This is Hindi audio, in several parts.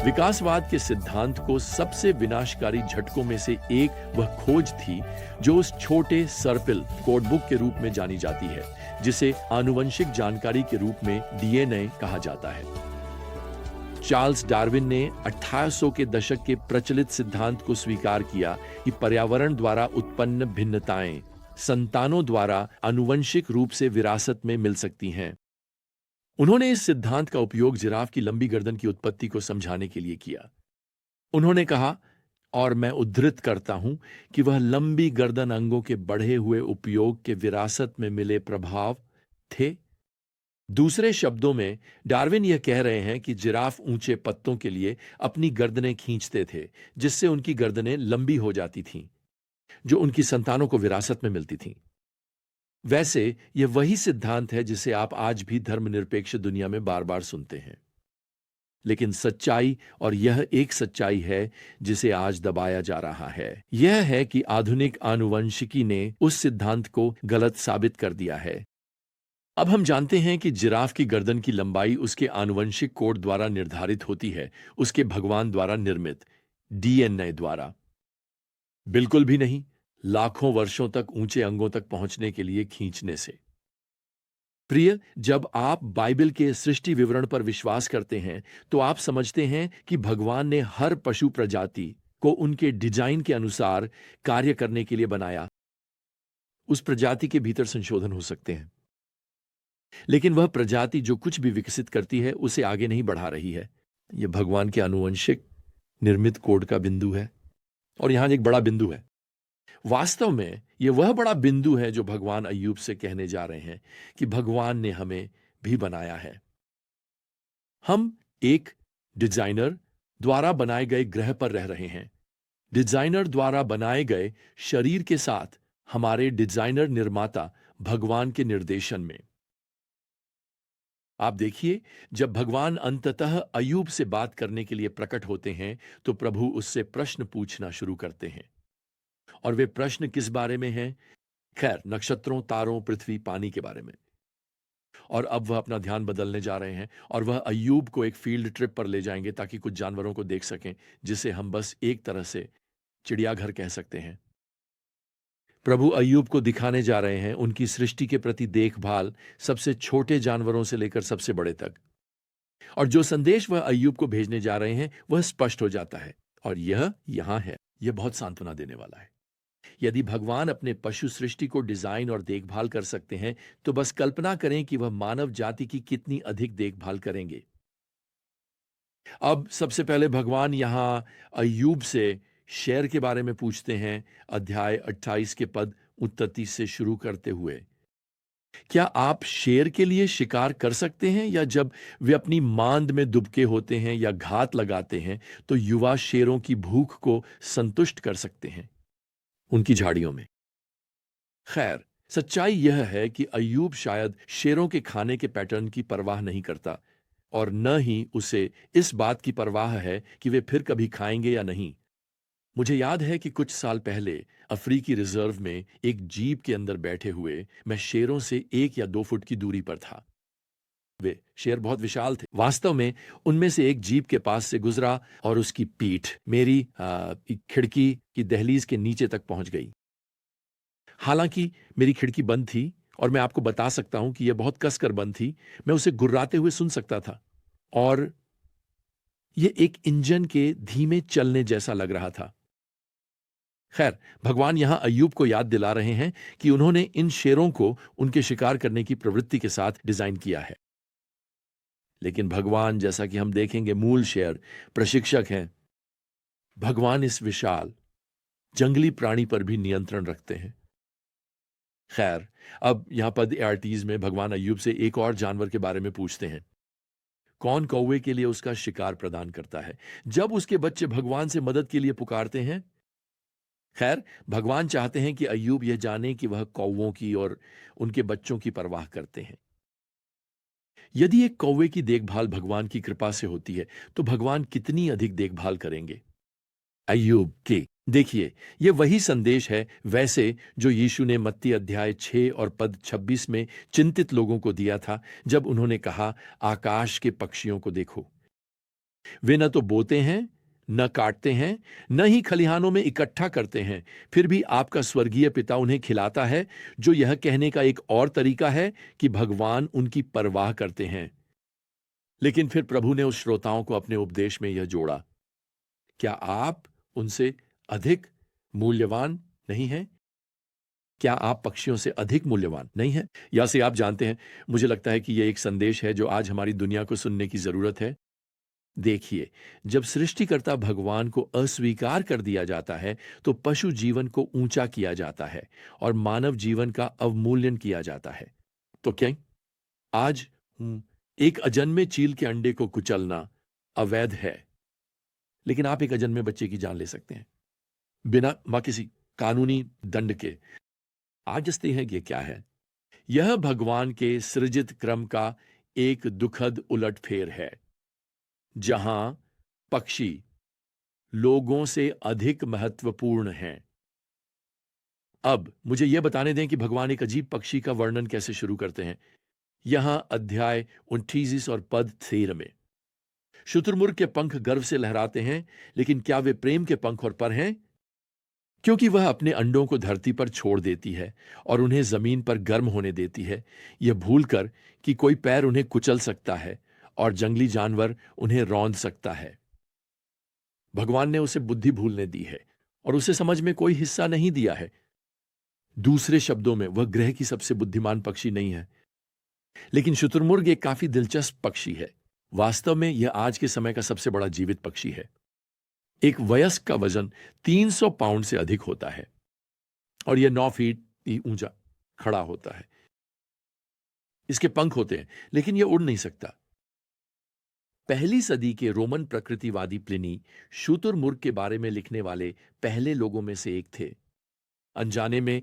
विकासवाद के सिद्धांत को सबसे विनाशकारी झटकों में से एक वह खोज थी जो उस छोटे सर्पिल कोडबुक के रूप में जानी जाती है, जिसे आनुवंशिक जानकारी के रूप में डीएनए कहा जाता है। चार्ल्स डार्विन ने 1800 के दशक के प्रचलित सिद्धांत को स्वीकार किया कि पर्यावरण द्वारा उत्पन्न भिन्नताएं संतानों द्वारा आनुवंशिक रूप से विरासत में मिल सकती हैं। उन्होंने इस सिद्धांत का उपयोग जिराफ की लंबी गर्दन की उत्पत्ति को समझाने के लिए किया। उन्होंने कहा, और मैं उद्धृत करता हूं, कि वह लंबी गर्दन अंगों के बढ़े हुए उपयोग के विरासत में मिले प्रभाव थे। दूसरे शब्दों में डार्विन यह कह रहे हैं कि जिराफ ऊंचे पत्तों के लिए अपनी गर्दनें खींचते थे, जिससे उनकी गर्दनें लंबी हो जाती थीं, जो उनकी संतानों को विरासत में मिलती थीं। वैसे यह वही सिद्धांत है जिसे आप आज भी धर्मनिरपेक्ष दुनिया में बार बार सुनते हैं। लेकिन सच्चाई, और यह एक सच्चाई है जिसे आज दबाया जा रहा है, यह है कि आधुनिक आनुवंशिकी ने उस सिद्धांत को गलत साबित कर दिया है। अब हम जानते हैं कि जिराफ की गर्दन की लंबाई उसके आनुवंशिक कोड द्वारा निर्धारित होती है, उसके भगवान द्वारा निर्मित डीएनए द्वारा। बिल्कुल भी नहीं, लाखों वर्षों तक ऊंचे अंगों तक पहुंचने के लिए खींचने से। प्रिय, जब आप बाइबल के सृष्टि विवरण पर विश्वास करते हैं तो आप समझते हैं कि भगवान ने हर पशु प्रजाति को उनके डिजाइन के अनुसार कार्य करने के लिए बनाया। उस प्रजाति के भीतर संशोधन हो सकते हैं, लेकिन वह प्रजाति जो कुछ भी विकसित करती है उसे आगे नहीं बढ़ा रही है। यह भगवान के आनुवंशिक निर्मित कोड का बिंदु है, और यहां एक बड़ा बिंदु है। वास्तव में यह वह बड़ा बिंदु है जो भगवान अय्यूब से कहने जा रहे हैं कि भगवान ने हमें भी बनाया है। हम एक डिजाइनर द्वारा बनाए गए ग्रह पर रह रहे हैं, डिजाइनर द्वारा बनाए गए शरीर के साथ हमारे डिजाइनर निर्माता भगवान के निर्देशन में। आप देखिए, जब भगवान अंततः अय्यूब से बात करने के लिए प्रकट होते हैं तो प्रभु उससे प्रश्न पूछना शुरू करते हैं। और वे प्रश्न किस बारे में हैं? खैर, नक्षत्रों, तारों, पृथ्वी, पानी के बारे में। और अब वह अपना ध्यान बदलने जा रहे हैं और वह अय्यूब को एक फील्ड ट्रिप पर ले जाएंगे ताकि कुछ जानवरों को देख सकें, जिसे हम बस एक तरह से चिड़ियाघर कह सकते हैं। प्रभु अय्यूब को दिखाने जा रहे हैं उनकी सृष्टि के प्रति देखभाल, सबसे छोटे जानवरों से लेकर सबसे बड़े तक। और जो संदेश वह अय्यूब को भेजने जा रहे हैं वह स्पष्ट हो जाता है, और यह यहां है। यह बहुत सांत्वना देने वाला है। यदि भगवान अपने पशु सृष्टि को डिजाइन और देखभाल कर सकते हैं तो बस कल्पना करें कि वह मानव जाति की कितनी अधिक देखभाल करेंगे। अब सबसे पहले भगवान यहां अय्यूब से शेर के बारे में पूछते हैं, अध्याय 28 के पद 29 से शुरू करते हुए। क्या आप शेर के लिए शिकार कर सकते हैं, या जब वे अपनी मांद में दुबके होते हैं या घात लगाते हैं तो युवा शेरों की भूख को संतुष्ट कर सकते हैं उनकी झाड़ियों में? खैर, सच्चाई यह है कि अय्यूब शायद शेरों के खाने के पैटर्न की परवाह नहीं करता, और न ही उसे इस बात की परवाह है कि वे फिर कभी खाएंगे या नहीं। मुझे याद है कि कुछ साल पहले अफ्रीकी रिजर्व में एक जीप के अंदर बैठे हुए मैं शेरों से 1 या 2 फुट की दूरी पर था। वे शेर बहुत विशाल थे। वास्तव में उनमें से एक जीप के पास से गुजरा और उसकी पीठ मेरी खिड़की की दहलीज के नीचे तक पहुंच गई। हालांकि मेरी खिड़की बंद थी, और मैं आपको बता सकता हूं कि यह बहुत कसकर बंद थी। मैं उसे गुर्राते हुए सुन सकता था, और यह एक इंजन के धीमे चलने जैसा लग रहा था। खैर, भगवान यहां अय्यूब को याद दिला रहे हैं कि उन्होंने इन शेरों को उनके शिकार करने की प्रवृत्ति के साथ डिजाइन किया है। लेकिन भगवान, जैसा कि हम देखेंगे, मूल शेर प्रशिक्षक हैं। भगवान इस विशाल जंगली प्राणी पर भी नियंत्रण रखते हैं। खैर, अब यहां पद 38 में भगवान अय्यूब से एक और जानवर के बारे में पूछते हैं। कौन कौवे के लिए उसका शिकार प्रदान करता है जब उसके बच्चे भगवान से मदद के लिए पुकारते हैं? खैर, भगवान चाहते हैं कि अय्यूब यह जाने कि वह कौवों की और उनके बच्चों की परवाह करते हैं। यदि एक कौवे की देखभाल भगवान की कृपा से होती है तो भगवान कितनी अधिक देखभाल करेंगे अय्यूब की। देखिए, यह वही संदेश है वैसे जो यीशु ने मत्ती अध्याय 6 और पद 26 में चिंतित लोगों को दिया था, जब उन्होंने कहा, आकाश के पक्षियों को देखो। वे न तो बोते हैं, न काटते हैं, न ही खलिहानों में इकट्ठा करते हैं, फिर भी आपका स्वर्गीय पिता उन्हें खिलाता है, जो यह कहने का एक और तरीका है कि भगवान उनकी परवाह करते हैं। लेकिन फिर प्रभु ने उस श्रोताओं को अपने उपदेश में यह जोड़ा, क्या आप उनसे अधिक मूल्यवान नहीं हैं? क्या आप पक्षियों से अधिक मूल्यवान नहीं हैं? या से आप जानते हैं, मुझे लगता है कि यह एक संदेश है जो आज हमारी दुनिया को सुनने की जरूरत है। देखिए, जब सृष्टिकर्ता भगवान को अस्वीकार कर दिया जाता है, तो पशु जीवन को ऊंचा किया जाता है और मानव जीवन का अवमूल्यन किया जाता है। तो क्या आज एक अजन्मे चील के अंडे को कुचलना अवैध है, लेकिन आप एक अजन्मे बच्चे की जान ले सकते हैं बिना किसी कानूनी दंड के। आज जसते हैं कि क्या है, यह भगवान के सृजित क्रम का एक दुखद उलटफेर है, जहां पक्षी लोगों से अधिक महत्वपूर्ण हैं। अब मुझे यह बताने दें कि भगवान एक अजीब पक्षी का वर्णन कैसे शुरू करते हैं। यहां अध्याय 29 और पद 13 में शुतुरमुर्ग के पंख गर्व से लहराते हैं, लेकिन क्या वे प्रेम के पंख और पर हैं? क्योंकि वह अपने अंडों को धरती पर छोड़ देती है और उन्हें जमीन पर गर्म होने देती है, यह भूलकर कि कोई पैर उन्हें कुचल सकता है और जंगली जानवर उन्हें रौंद सकता है। भगवान ने उसे बुद्धि भूलने दी है और उसे समझ में कोई हिस्सा नहीं दिया है। दूसरे शब्दों में, वह ग्रह की सबसे बुद्धिमान पक्षी नहीं है। लेकिन शुतुरमुर्ग एक काफी दिलचस्प पक्षी है। वास्तव में यह आज के समय का सबसे बड़ा जीवित पक्षी है। एक वयस्क का वजन 300 पाउंड से अधिक होता है और यह 9 फीट ही ऊंचा खड़ा होता है। इसके पंख होते हैं, लेकिन यह उड़ नहीं सकता। पहली सदी के रोमन प्रकृतिवादी प्लिनी शुतुरमुर्ग के बारे में लिखने वाले पहले लोगों में से एक थे। अनजाने में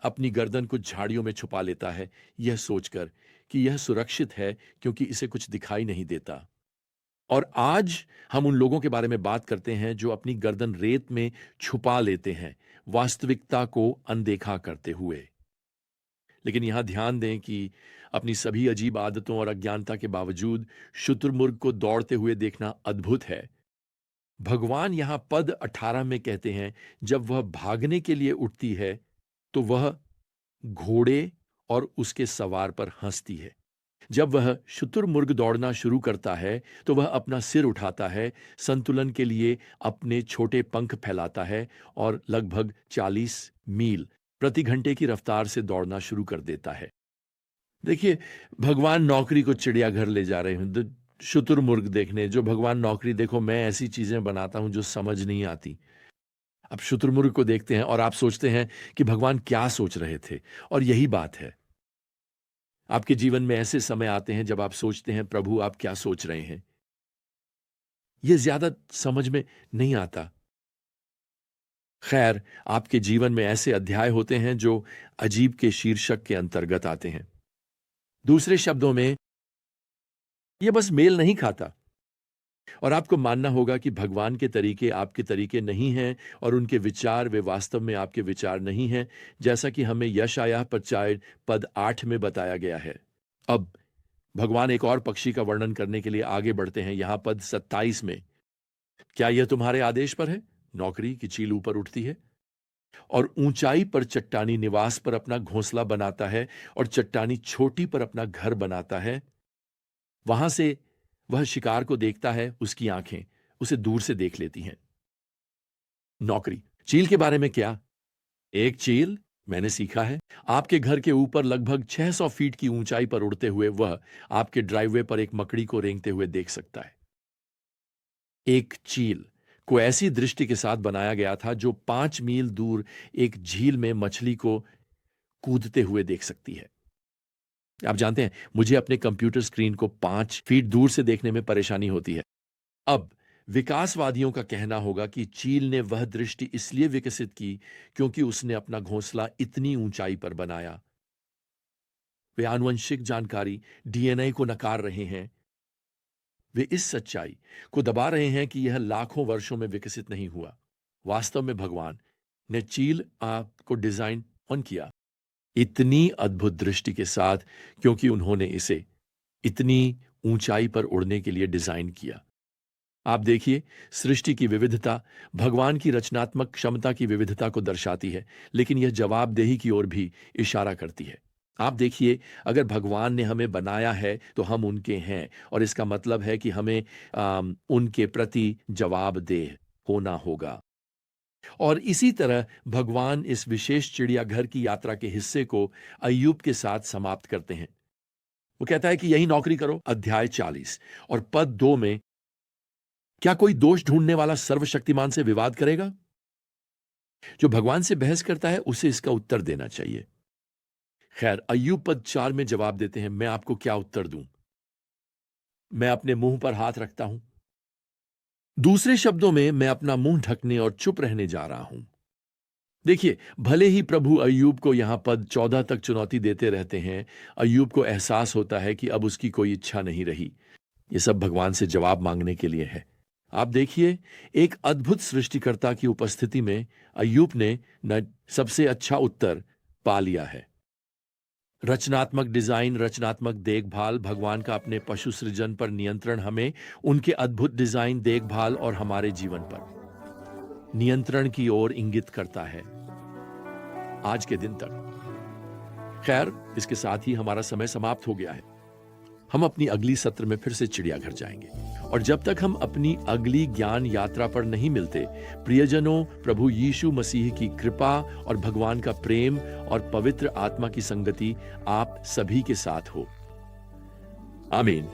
अपनी गर्दन को झाड़ियों में छुपा लेता है, यह सोचकर कि यह सुरक्षित है क्योंकि इसे कुछ दिखाई नहीं देता। और आज हम उन लोगों के बारे में बात करते हैं जो अपनी गर्दन रेत में छुपा लेते हैं, वास्तविकता को अनदेखा करते हुए। लेकिन यहां ध्यान दें कि अपनी सभी अजीब आदतों और अज्ञानता के बावजूद शुतुरमुर्ग को दौड़ते हुए देखना अद्भुत है। भगवान यहां पद 18 में कहते हैं, जब वह भागने के लिए उठती है तो वह घोड़े और उसके सवार पर हंसती है। जब वह शुतुरमुर्ग दौड़ना शुरू करता है तो वह अपना सिर उठाता है, संतुलन के लिए अपने छोटे पंख फैलाता है और लगभग 40 मील प्रति घंटे की रफ्तार से दौड़ना शुरू कर देता है। देखिए, भगवान नौकरी को चिड़ियाघर ले जा रहे हैं शुतुरमुर्ग देखने, जो भगवान नौकरी, देखो मैं ऐसी चीजें बनाता हूं जो समझ नहीं आती। अब शुतुरमुर्ग को देखते हैं और आप सोचते हैं कि भगवान क्या सोच रहे थे, और यही बात है। आपके जीवन में ऐसे समय आते हैं जब आप सोचते हैं, प्रभु आप क्या सोच रहे हैं? यह ज्यादा समझ में नहीं आता। खैर, आपके जीवन में ऐसे अध्याय होते हैं जो अजीब के शीर्षक के अंतर्गत आते हैं। दूसरे शब्दों में, यह बस मेल नहीं खाता और आपको मानना होगा कि भगवान के तरीके आपके तरीके नहीं हैं और उनके विचार वे वास्तव में आपके विचार नहीं हैं, जैसा कि हमें यशायाह पर पद 8 में बताया गया है। अब भगवान एक और पक्षी का वर्णन करने के लिए आगे बढ़ते हैं। यहां पद 27 में, क्या यह तुम्हारे आदेश पर है? नौकरी की चील ऊपर उठती है और ऊंचाई पर चट्टानी निवास पर अपना घोंसला बनाता है और चट्टानी छोटी पर अपना घर बनाता है। वहां से वह शिकार को देखता है, उसकी आंखें उसे दूर से देख लेती हैं। नौकरी चील के बारे में क्या? एक चील, मैंने सीखा है, आपके घर के ऊपर लगभग 600 फीट की ऊंचाई पर उड़ते हुए वह आपके ड्राइववे पर एक मकड़ी को रेंगते हुए देख सकता है। एक चील को ऐसी दृष्टि के साथ बनाया गया था जो 5 मील दूर एक झील में मछली को कूदते हुए देख सकती है। आप जानते हैं, मुझे अपने कंप्यूटर स्क्रीन को 5 फीट दूर से देखने में परेशानी होती है। अब विकासवादियों का कहना होगा कि चील ने वह दृष्टि इसलिए विकसित की क्योंकि उसने अपना घोंसला इतनी ऊंचाई पर बनाया। वे आनुवंशिक जानकारी, डीएनए को नकार रहे हैं। वे इस सच्चाई को दबा रहे हैं कि यह लाखों वर्षों में विकसित नहीं हुआ। वास्तव में भगवान ने चील को डिजाइन किया इतनी अद्भुत दृष्टि के साथ क्योंकि उन्होंने इसे इतनी ऊंचाई पर उड़ने के लिए डिजाइन किया। आप देखिए, सृष्टि की विविधता भगवान की रचनात्मक क्षमता की विविधता को दर्शाती है, लेकिन यह जवाबदेही की ओर भी इशारा करती है। आप देखिए, अगर भगवान ने हमें बनाया है तो हम उनके हैं, और इसका मतलब है कि हमें उनके प्रति जवाबदेह होना होगा। और इसी तरह भगवान इस विशेष चिड़ियाघर की यात्रा के हिस्से को अय्यूब के साथ समाप्त करते हैं। वो कहता है कि यही नौकरी करो, अध्याय 40 और पद 2 में, क्या कोई दोष ढूंढने वाला सर्वशक्तिमान से विवाद करेगा? जो भगवान से बहस करता है उसे इसका उत्तर देना चाहिए। खैर, अय्यूब पद 4 में जवाब देते हैं, मैं आपको क्या उत्तर दूं? मैं अपने मुंह पर हाथ रखता हूं। दूसरे शब्दों में, मैं अपना मुंह ढकने और चुप रहने जा रहा हूं। देखिए, भले ही प्रभु अय्यूब को यहां पद 14 तक चुनौती देते रहते हैं, अय्यूब को एहसास होता है कि अब उसकी कोई इच्छा नहीं रही। ये सब भगवान से जवाब मांगने के लिए है। आप देखिए, एक अद्भुत सृष्टिकर्ता की उपस्थिति में अय्यूब ने न सबसे अच्छा उत्तर पा लिया है। रचनात्मक डिजाइन, रचनात्मक देखभाल, भगवान का अपने पशु सृजन पर नियंत्रण हमें उनके अद्भुत डिजाइन, देखभाल और हमारे जीवन पर नियंत्रण की ओर इंगित करता है आज के दिन तक। खैर, इसके साथ ही हमारा समय समाप्त हो गया है। हम अपनी अगली सत्र में फिर से चिड़ियाघर जाएंगे, और जब तक हम अपनी अगली ज्ञान यात्रा पर नहीं मिलते, प्रियजनों, प्रभु यीशु मसीह की कृपा और भगवान का प्रेम और पवित्र आत्मा की संगति आप सभी के साथ हो। आमीन।